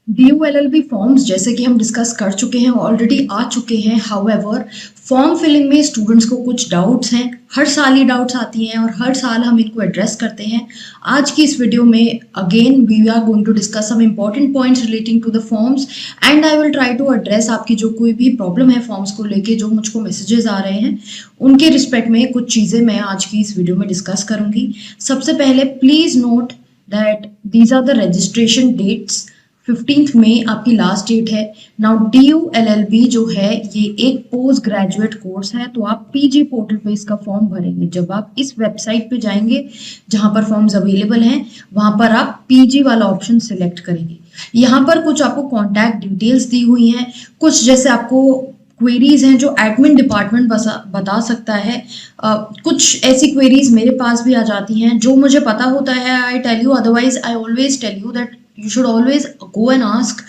DU-LLB forms जैसे कि हम डिस्कस कर चुके हैं, ऑलरेडी आ चुके हैं। हाउएवर फॉर्म फिलिंग में स्टूडेंट्स को कुछ डाउट्स हैं, हर साल ये डाउट्स आती हैं और हर साल हम इनको एड्रेस करते हैं। आज की इस वीडियो में again we are going to discuss some important points relating to the forms and I will try to address आपकी जो कोई भी प्रॉब्लम है फॉर्म्स को लेके, जो मुझको मैसेजेस आ रहे हैं उनके रिस्पेक्ट में कुछ चीज़ें मैं आज की इस वीडियो में डिस्कस करूंगी। सबसे पहले please note that these are the registration dates. 15 मई आपकी लास्ट डेट है। नाउ DU-LLB जो है ये एक पोस्ट ग्रेजुएट कोर्स है, तो आप PG पोर्टल पे इसका फॉर्म भरेंगे। जब आप इस वेबसाइट पे जाएंगे जहां पर फॉर्म्स अवेलेबल हैं, वहां पर आप PG वाला ऑप्शन सिलेक्ट करेंगे। यहाँ पर कुछ आपको कॉन्टैक्ट डिटेल्स दी हुई हैं, कुछ जैसे आपको क्वेरीज हैं जो एडमिन डिपार्टमेंट बता सकता है। कुछ ऐसी क्वेरीज मेरे पास भी आ जाती हैं, जो मुझे पता होता है I tell you, otherwise I always tell you that you should always go and ask,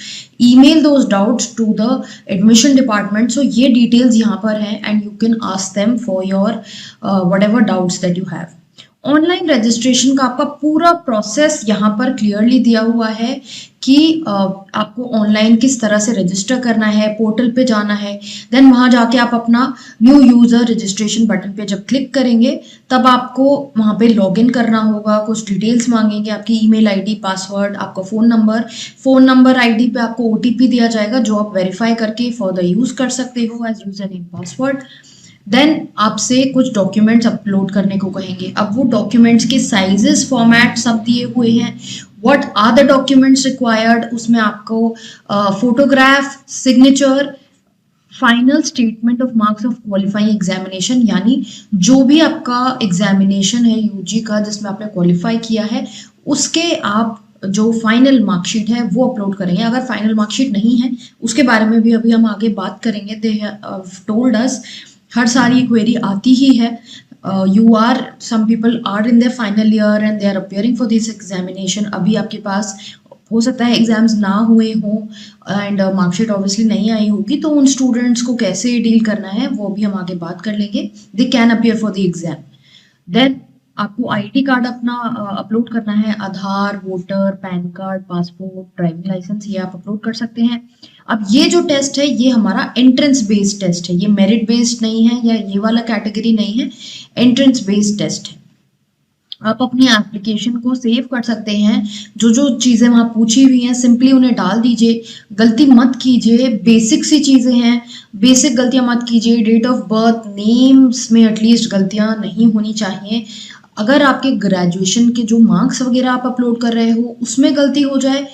email those doubts to the admission department. So ये details यहाँ पर हैं and you can ask them for your whatever doubts that you have. Online registration का आपका पूरा process यहाँ पर clearly दिया हुआ है कि आपको ऑनलाइन किस तरह से रजिस्टर करना है। पोर्टल पे जाना है, देन वहाँ जाके आप अपना न्यू यूज़र रजिस्ट्रेशन बटन पे जब क्लिक करेंगे तब आपको वहाँ पे लॉगिन करना होगा। कुछ डिटेल्स मांगेंगे, आपकी ईमेल आईडी, पासवर्ड, आपका फ़ोन नंबर आईडी पे आपको OTP दिया जाएगा जो आप वेरीफाई करके फॉर द यूज़ कर सकते हो as user name password. Then आपसे कुछ डॉक्यूमेंट्स अपलोड करने को कहेंगे। अब वो डॉक्यूमेंट्स के साइजेस, फॉर्मेट सब दिए हुए हैं। What are the documents required, उसमें आपको photograph, signature, final statement of marks of qualifying examination, यानी जो भी आपका एग्जामिनेशन है UG का जिसमें आपने क्वालिफाई किया है, उसके आप जो फाइनल मार्कशीट है वो अपलोड करेंगे। अगर फाइनल मार्कशीट नहीं है उसके बारे में भी अभी हम आगे बात करेंगे। दे हैव टोल्ड अस, हर साल ये क्वेरी आती ही है। some people are in their final year and they are appearing for this examination. अभी आपके पास हो सकता है एग्जाम्स ना हुए हों एंड मार्कशीट ऑब्वियसली नहीं आई होगी, तो उन स्टूडेंट्स को कैसे डील करना है वो भी हम आगे बात कर लेंगे। They can appear for the exam. Then आपको ID कार्ड अपना अपलोड करना है, Aadhaar, voter, PAN card, passport, driving licence, ये आप अपलोड कर सकते हैं। अब ये जो टेस्ट है ये हमारा एंट्रेंस बेस्ड टेस्ट है, ये मेरिट बेस्ड नहीं है या ये वाला कैटेगरी नहीं है, एंट्रेंस बेस्ड टेस्ट है। आप अपनी एप्लीकेशन को सेव कर सकते हैं, जो जो चीज़ें वहाँ पूछी हुई हैं सिंपली उन्हें डाल दीजिए, गलती मत कीजिए। बेसिक सी चीज़ें हैं, बेसिक गलतियाँ मत कीजिए। डेट ऑफ बर्थ, नेम्स में एटलीस्ट गलतियाँ नहीं होनी चाहिए। अगर आपके ग्रेजुएशन के जो मार्क्स वगैरह आप अपलोड कर रहे हो उसमें गलती हो जाए,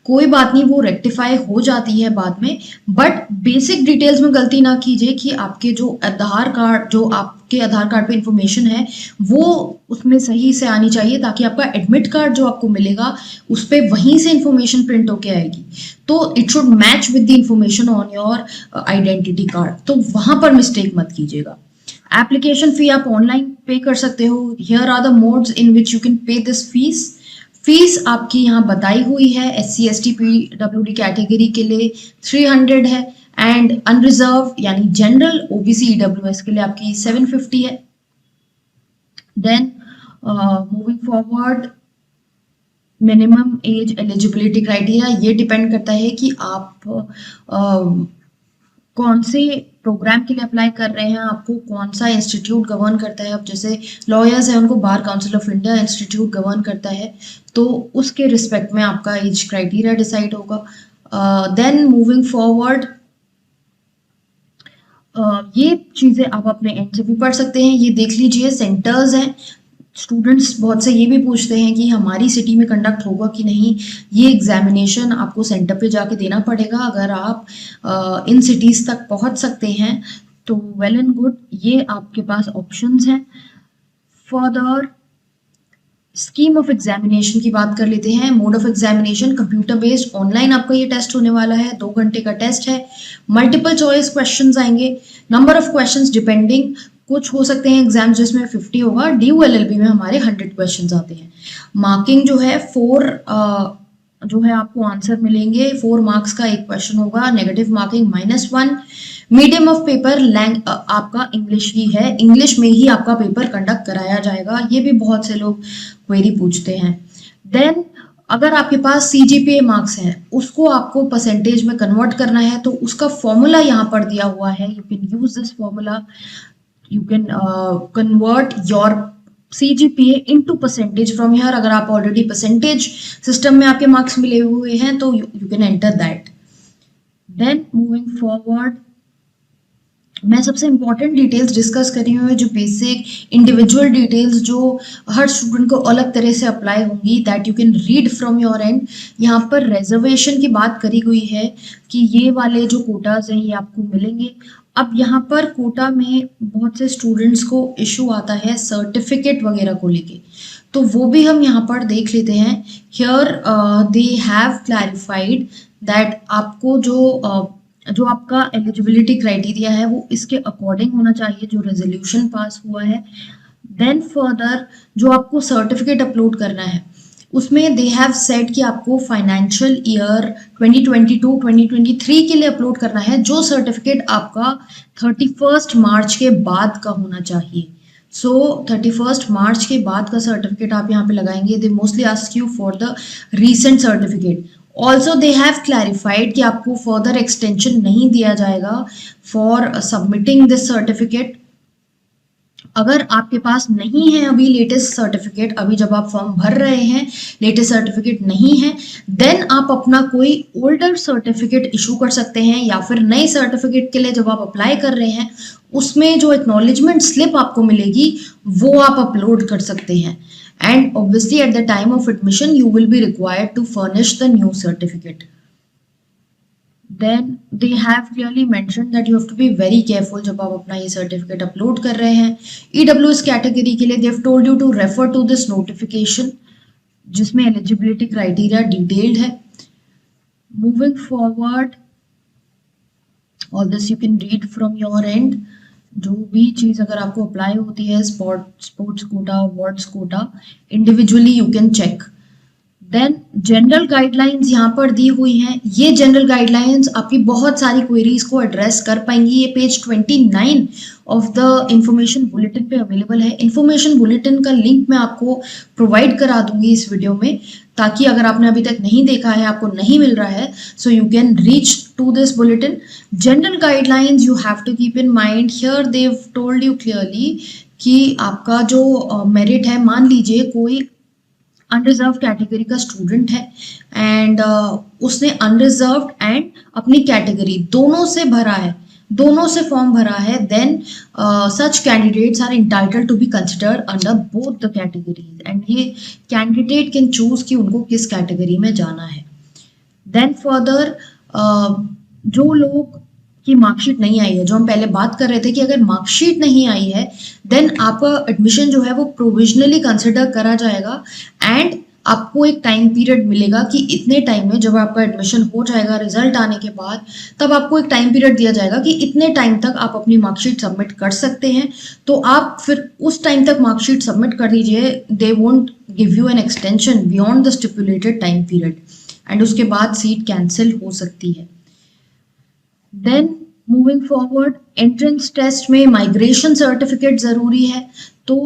कोई बात नहीं, वो रेक्टिफाई हो जाती है बाद में, बट बेसिक डिटेल्स में गलती ना कीजिए कि आपके जो आधार कार्ड, जो आपके आधार कार्ड पे इंफॉर्मेशन है वो उसमें सही से आनी चाहिए, ताकि आपका एडमिट कार्ड जो आपको मिलेगा उस पर वहीं से इंफॉर्मेशन प्रिंट होके आएगी। तो it should match with the information on your identity card, तो वहां पर मिस्टेक मत कीजिएगा। एप्लीकेशन फी आप ऑनलाइन पे कर सकते हो। Here are the modes in which you can pay this fee आपकी यहाँ बताई हुई है। SC ST PWD कैटेगरी के लिए 300 है एंड अनरिजर्व यानी जनरल OBC EWS के लिए आपकी 750 है। Then moving forward, minimum age eligibility criteria, ये डिपेंड करता है कि आप कौन से प्रोग्राम के लिए अप्लाई कर रहे हैं, आपको कौन सा इंस्टीट्यूट गवर्न करता है। अब जैसे लॉयर्स हैं उनको bar council of India institute govern करता है, तो उसके रिस्पेक्ट में आपका एज क्राइटेरिया डिसाइड होगा। देन मूविंग फॉरवर्ड, ये चीज़ें आप अपने एंड से भी पढ़ सकते हैं। ये देख लीजिए, सेंटर्स हैं। स्टूडेंट्स बहुत से ये भी पूछते हैं कि हमारी सिटी में कंडक्ट होगा कि नहीं। ये एग्जामिनेशन आपको सेंटर पे जाके देना पड़ेगा। अगर आप इन सिटीज़ तक पहुंच सकते हैं तो वेल एंड गुड, ये आपके पास ऑप्शंस हैं। फर्दर स्कीम ऑफ एग्जामिनेशन की बात कर लेते हैं। Mode of examination computer based online आपका ये टेस्ट होने वाला है, 2 घंटे का टेस्ट है। मल्टीपल चॉइस क्वेश्चंस आएंगे, नंबर ऑफ क्वेश्चंस डिपेंडिंग, कुछ हो सकते हैं एग्जाम जिसमें 50 होगा। DU-LLB में हमारे 100 क्वेश्चंस आते हैं। मार्किंग जो है 4 जो है आपको आंसर मिलेंगे, 4 मार्क्स का एक क्वेश्चन होगा। Negative marking -1। Medium of paper आपका इंग्लिश ही है, इंग्लिश में ही आपका पेपर कंडक्ट कराया जाएगा। ये भी बहुत से लोग क्वेरी पूछते हैं। देन अगर आपके पास CGPA मार्क्स हैं, उसको आपको परसेंटेज में कन्वर्ट करना है, तो उसका फॉर्मूला यहाँ पर दिया हुआ है. You can use this formula. You can convert your CGPA into percentage from here. अगर आप ऑलरेडी परसेंटेज सिस्टम में आपके मार्क्स मिले हुए हैं तो you can enter that. Then moving forward, मैं सबसे इम्पॉर्टेंट डिटेल्स डिस्कस कर रही हूँ, जो बेसिक इंडिविजुअल डिटेल्स जो हर स्टूडेंट को अलग तरह से अप्लाई होंगी, that you can read from your and. यहाँ पर रिजर्वेशन की बात करी हुई है कि ये वाले जो कोटाज हैं ये आपको मिलेंगे. अब यहाँ पर कोटा में बहुत से स्टूडेंट्स को इशू आता है सर्टिफिकेट वगैरह को लेके, तो वो भी हम यहाँ पर देख लेते हैं. Here they have clarified that आपको जो आपका एलिजिबिलिटी क्राइटेरिया है वो इसके अकॉर्डिंग होना चाहिए जो रेजोल्यूशन पास हुआ है. देन फर्दर जो आपको सर्टिफिकेट अपलोड करना है उसमें दे हैव सेड कि आपको फाइनेंशियल ईयर 2022-2023 के लिए अपलोड करना है. जो सर्टिफिकेट आपका 31 मार्च के बाद का होना चाहिए. सो 31 मार्च के बाद का सर्टिफिकेट आप यहाँ पे लगाएंगे. They mostly ask you for the recent certificate. Also they have clarified कि आपको फर्दर एक्सटेंशन नहीं दिया जाएगा फॉर सबमिटिंग दिस सर्टिफिकेट. अगर आपके पास नहीं है अभी लेटेस्ट सर्टिफिकेट, अभी जब आप फॉर्म भर रहे हैं लेटेस्ट सर्टिफिकेट नहीं है, देन आप अपना कोई ओल्डर सर्टिफिकेट इशू कर सकते हैं, या फिर नए सर्टिफिकेट के लिए जब आप अप्लाई कर रहे हैं उसमें जो एक्नॉलेजमेंट स्लिप आपको मिलेगी वो आप अपलोड कर सकते हैं. And obviously at the time of admission you will be required to furnish the new certificate. Then they have clearly mentioned that you have to be very careful जब आप अपना ये सर्टिफिकेट अपलोड कर रहे हैं. EWS कैटेगरी के लिए they have told you to refer to this notification जिसमें eligibility criteria detailed है. Moving forward, all this you can read from your end. जो भी चीज़ अगर आपको अप्लाई होती है sports quota, awards quota, individually you can check. Then general guidelines यहाँ पर दी हुई हैं. ये जनरल गाइडलाइंस आपकी बहुत सारी क्वेरीज को एड्रेस कर पाएंगी. ये page 29 of the information bulletin पे अवेलेबल है. इंफॉर्मेशन बुलेटिन का लिंक मैं आपको प्रोवाइड करा दूंगी इस वीडियो में, ताकि अगर आपने अभी तक नहीं देखा है, आपको नहीं मिल रहा है, so you can reach to this bulletin. General guidelines you have to keep in mind. Here they have told you clearly कि आपका जो मेरिट है, मान लीजिए कोई अनरिजर्व कैटेगरी का स्टूडेंट है एंड उसने अनरिजर्व एंड अपनी कैटेगरी दोनों से भरा है, दोनों से फॉर्म भरा है, then such candidates are entitled to be considered under both the categories and ये कैंडिडेट कैन चूज कि उनको किस कैटेगरी में जाना है. देन फर्दर जो लोग की मार्कशीट नहीं आई है, जो हम पहले बात कर रहे थे कि अगर मार्कशीट नहीं आई है देन आपका एडमिशन जो है वो प्रोविजनली कंसिडर करा जाएगा एंड आपको एक टाइम पीरियड मिलेगा कि इतने टाइम में, जब आपका एडमिशन हो जाएगा रिजल्ट आने के बाद, तब आपको एक टाइम पीरियड दिया जाएगा कि इतने टाइम तक आप अपनी मार्कशीट सबमिट कर सकते हैं. तो आप फिर उस टाइम तक मार्कशीट सबमिट कर दीजिए. They won't give you an extension beyond the stipulated time period and उसके बाद सीट कैंसिल हो सकती है. देन मूविंग फॉरवर्ड, एंट्रेंस टेस्ट में माइग्रेशन सर्टिफिकेट ज़रूरी है. तो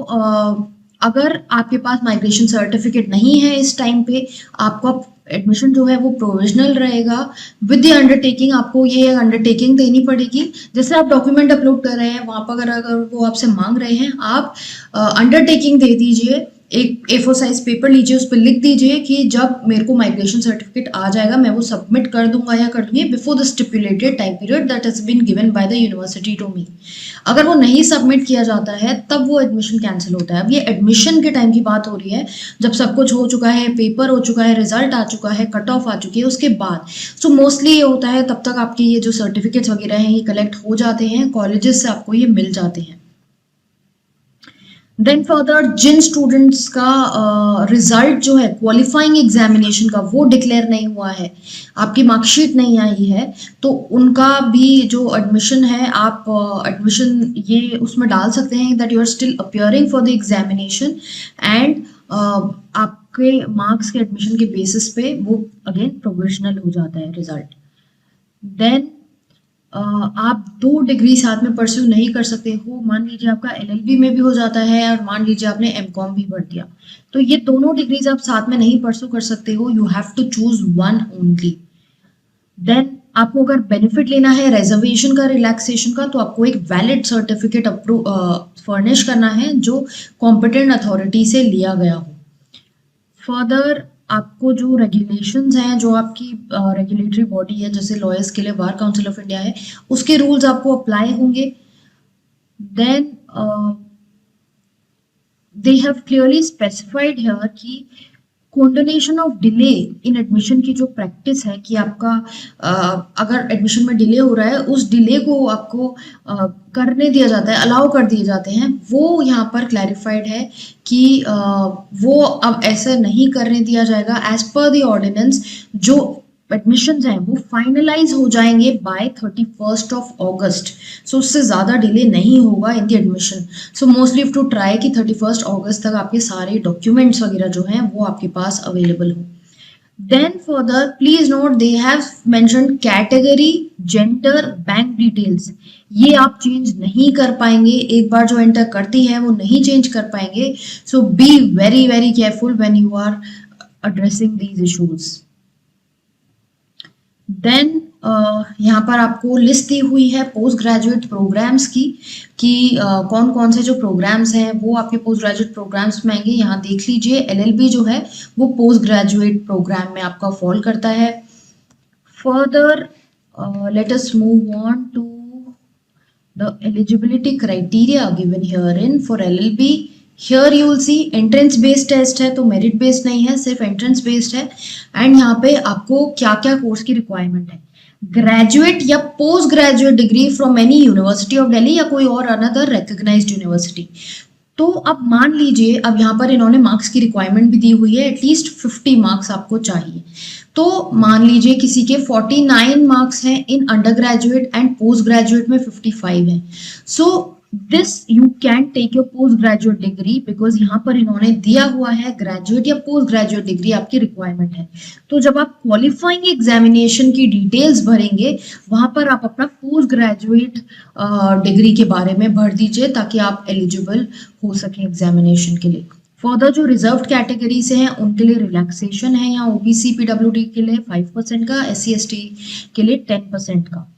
अगर आपके पास माइग्रेशन सर्टिफिकेट नहीं है इस टाइम पे, आपका एडमिशन जो है वो प्रोविजनल रहेगा. विद द अंडरटेकिंग, आपको ये अंडरटेकिंग देनी पड़ेगी. जैसे आप डॉक्यूमेंट अपलोड कर रहे हैं वहाँ पर अगर वो आपसे मांग रहे हैं, आप अंडरटेकिंग दे दीजिए. एक A4 साइज पेपर लीजिए, उस पर लिख दीजिए कि जब मेरे को माइग्रेशन सर्टिफिकेट आ जाएगा मैं वो सबमिट कर दूंगा या कर दूंगी before the stipulated time period that has been given by the university to me. अगर वो नहीं सबमिट किया जाता है तब वो एडमिशन कैंसिल होता है. अब ये एडमिशन के टाइम की बात हो रही है, जब सब कुछ हो चुका है, पेपर हो चुका है, रिजल्ट आ चुका है, कट ऑफ आ चुकी है, उसके बाद. सो मोस्टली ये होता है, तब तक आपके ये जो सर्टिफिकेट्स वगैरह हैं ये कलेक्ट हो जाते हैं, कॉलेजेस से आपको ये मिल जाते हैं. देन फर्दर, जिन स्टूडेंट्स का रिजल्ट जो है क्वालिफाइंग एग्जामिनेशन का वो डिक्लेयर नहीं हुआ है, आपकी मार्कशीट नहीं आई है, तो उनका भी जो एडमिशन है, आप एडमिशन ये उसमें डाल सकते हैं that you are still appearing for the examination and आपके मार्क्स के एडमिशन के बेसिस पे वो अगेन प्रोविजनल हो जाता है रिजल्ट. देन आप 2 डिग्री साथ में परस्यू नहीं कर सकते हो। मान लीजिए आपका एलएलबी में भी हो जाता है और मान लीजिए आपने एमकॉम भी भर दिया, तो ये दोनों डिग्रीज आप साथ में नहीं परस्यू कर सकते हो। You have to choose one only. Then आपको अगर बेनिफिट लेना है रिजर्वेशन का, रिलैक्सेशन का, तो आपको एक वैलिड सर्टिफिकेट अप्रूव फर्निश करना है जो कॉम्पिटेंट अथॉरिटी से लिया गया हो। फर्दर आपको जो रेगुलेशंस हैं, जो आपकी रेगुलेटरी बॉडी है, जैसे लॉयर्स के लिए बार काउंसिल ऑफ इंडिया है, उसके रूल्स आपको अप्लाई होंगे। Then they have clearly specified here कि condonation of delay in admission की जो प्रैक्टिस है कि आपका अगर एडमिशन में डिले हो रहा है, उस डिले को आपको करने दिया जाता है, अलाउ कर दिए जाते हैं, वो यहाँ पर क्लैरिफाइड है कि वो अब ऐसा नहीं करने दिया जाएगा। एज पर द ऑर्डिनेंस जो एडमिशंस हैं वो फाइनलाइज हो जाएंगे बाय 31st ऑफ अगस्त। सो उससे ज़्यादा डिले नहीं होगा in the admission. So mostly to try कि 31st अगस्त तक आपके सारे डॉक्यूमेंट्स वगैरह जो हैं वो आपके पास अवेलेबल हो। Then further please note they have mentioned category, gender, bank details. ये आप चेंज नहीं कर पाएंगे, एक बार जो एंटर करती है वो नहीं चेंज कर पाएंगे। So be very very careful when you are addressing these issues. Then यहाँ पर आपको लिस्ट दी हुई है पोस्ट ग्रेजुएट प्रोग्राम्स की कि कौन कौन से जो प्रोग्राम्स हैं वो आपके पोस्ट ग्रेजुएट प्रोग्राम्स में आएंगे। यहाँ देख लीजिए एलएलबी जो है वो पोस्ट ग्रेजुएट प्रोग्राम में आपका फॉल करता है। Further let us move on to the eligibility criteria given herein for LLB. Here you will see entrance based test है, तो मेरिट बेस्ड नहीं है, सिर्फ एंट्रेंस बेस्ड है। एंड यहाँ पे आपको क्या क्या कोर्स की रिक्वायरमेंट है, ग्रेजुएट या postgraduate degree from any university of Delhi या कोई और अनदर रिकॉग्नाइज्ड यूनिवर्सिटी। तो अब मान लीजिए, अब यहाँ पर इन्होंने मार्क्स की रिक्वायरमेंट भी दी हुई है, एटलीस्ट 50 मार्क्स आपको चाहिए। तो मान लीजिए किसी के 49 मार्क्स हैं in undergraduate and postgraduate में 55 हैं। So this you can take your postgraduate degree, because यहाँ पर इन्होंने दिया हुआ है ग्रेजुएट या पोस्ट ग्रेजुएट डिग्री आपकी रिक्वायरमेंट है। तो जब आप क्वालिफाइंग एग्जामिनेशन की डिटेल्स भरेंगे वहां पर आप अपना पोस्ट ग्रेजुएट डिग्री के बारे में भर दीजिए ताकि आप एलिजिबल हो सके एग्जामिनेशन के लिए। फर्दर जो रिजर्व कैटेगरी से हैं उनके लिए रिलैक्सेशन है, यहाँ ओबीसी पीडब्ल्यूडी के लिए 5% का, SC ST के लिए 10% का।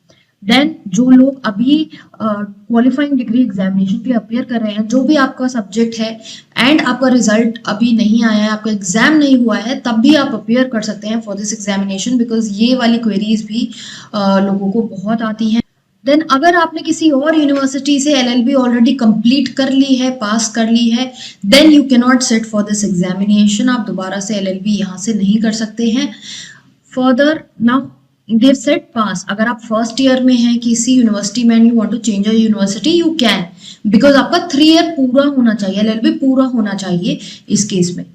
देन जो लोग अभी क्वालिफाइंग डिग्री एग्जामिनेशन के लिए अपियर कर रहे हैं, जो भी आपका सब्जेक्ट है एंड आपका रिजल्ट अभी नहीं आया है, आपका एग्जाम नहीं हुआ है, तब भी आप अपियर कर सकते हैं फॉर दिस एग्जामिनेशन, बिकॉज ये वाली क्वेरीज भी लोगों को बहुत आती हैं। देन अगर आपने किसी और यूनिवर्सिटी से एलएलबी ऑलरेडी कंप्लीट कर ली है, पास कर ली है, then you can not sit for this examination. आप दोबारा से एलएलबी यहाँ से नहीं कर सकते हैं। Further now they said pass, अगर आप फर्स्ट ईयर में हैं किसी यूनिवर्सिटी में you want to change a university, you can, because आपका 3 ईयर पूरा होना चाहिए, एलएलबी पूरा होना चाहिए इस केस में।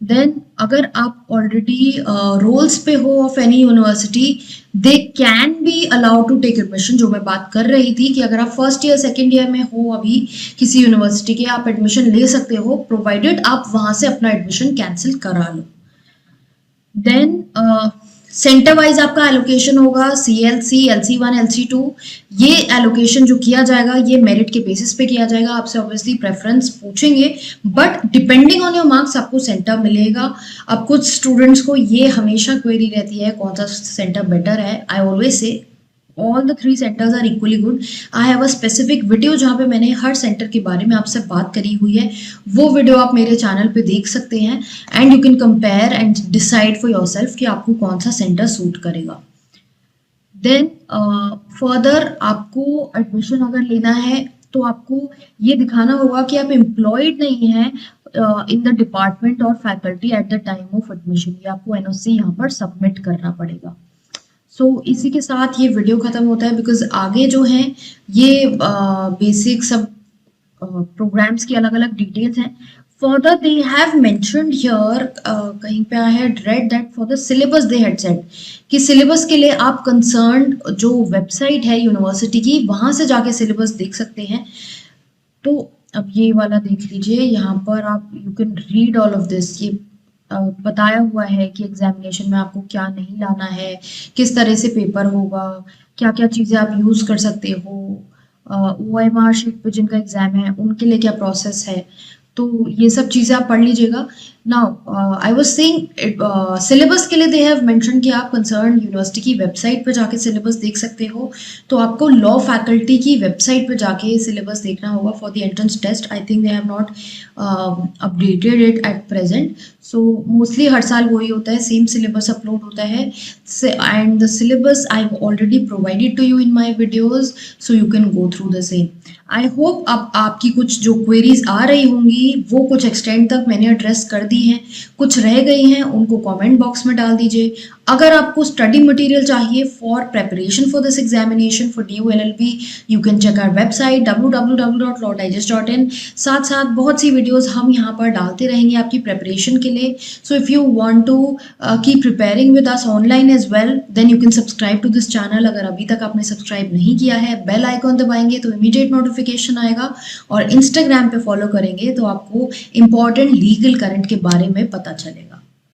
देन अगर आप ऑलरेडी रोल्स पे हो of any university, they can be allowed to take admission. जो मैं बात कर रही थी कि अगर आप फर्स्ट ईयर सेकेंड ईयर में हो अभी किसी यूनिवर्सिटी के, आप एडमिशन ले सकते हो, प्रोवाइडेड आप वहां से अपना एडमिशन कैंसिल करा लो। देन सेंटर वाइज आपका एलोकेशन होगा, CLC, LC1, LC2। ये एलोकेशन जो किया जाएगा ये मेरिट के बेसिस पे किया जाएगा। आपसे ऑब्वियसली प्रेफरेंस पूछेंगे, but depending on your marks आपको सेंटर मिलेगा। अब कुछ स्टूडेंट्स को ये हमेशा क्वेरी रहती है कौन सा सेंटर बेटर है। I always say all the 3 centers are equally good. I have a specific video जहाँ पे मैंने हर सेंटर के बारे में आपसे बात करी हुई है, वो वीडियो आप मेरे चैनल पे देख सकते हैं and you can compare and decide for yourself कि आपको कौन सा सेंटर सूट करेगा। देन फर्दर आपको एडमिशन अगर लेना है तो आपको ये दिखाना होगा कि आप एम्प्लॉयड नहीं हैं इन द डिपार्टमेंट और faculty at the time of admission. ये आपको NOC यहाँ पर सबमिट करना पड़ेगा। सो इसी के साथ ये वीडियो खत्म होता है, बिकॉज आगे जो हैं ये बेसिक सब प्रोग्राम्स की अलग अलग डिटेल्स हैं। Further they have mentioned here, कहीं पे I had read that for the syllabus they had said कि सिलेबस के लिए आप कंसर्न जो वेबसाइट है यूनिवर्सिटी की वहां से जाके सिलेबस देख सकते हैं। तो अब ये वाला देख लीजिए, यहाँ पर आप you can read all of this. ये बताया हुआ है कि एग्जामिनेशन में आपको क्या नहीं लाना है, किस तरह से पेपर होगा, क्या क्या चीज़ें आप यूज़ कर सकते हो, OMR शीट पे जिनका एग्ज़ाम है उनके लिए क्या प्रोसेस है, तो ये सब चीज़ें आप पढ़ लीजिएगा। Now I was saying syllabus के लिए दे हैव मेंशन कि आप कंसर्न यूनिवर्सिटी की वेबसाइट पे जाके सिलेबस देख सकते हो। तो आपको लॉ फैकल्टी की वेबसाइट पे जाके सिलेबस देखना होगा for the entrance test. I think they have not updated it at present. So mostly हर साल वही होता है, सेम सिलेबस अपलोड होता है and the syllabus I have already provided to you in my videos, so you can go through the same. I hope अब आपकी कुछ जो क्वेरीज आ रही होंगी वो कुछ एक्सटेंड तक मैंने एड्रेस कर दी हैं, कुछ रह गई हैं उनको कमेंट बॉक्स में डाल दीजिए। अगर आपको स्टडी मटेरियल चाहिए for preparation for this examination for DU LLB, you can check our website www.lawdigest.in। साथ साथ बहुत सी वीडियोस हम यहाँ पर डालते रहेंगे आपकी प्रेपरेशन के लिए। So if you want to keep preparing with us online as well, then you can subscribe to this channel. अगर अभी तक आपने सब्सक्राइब नहीं किया है, बेल आइकॉन दबाएंगे तो इमीडिएट नोटिफिकेशन आएगा, और इंस्टाग्राम पे फॉलो करेंगे तो आपको इम्पॉर्टेंट लीगल करंट के बारे में पता चलेगा।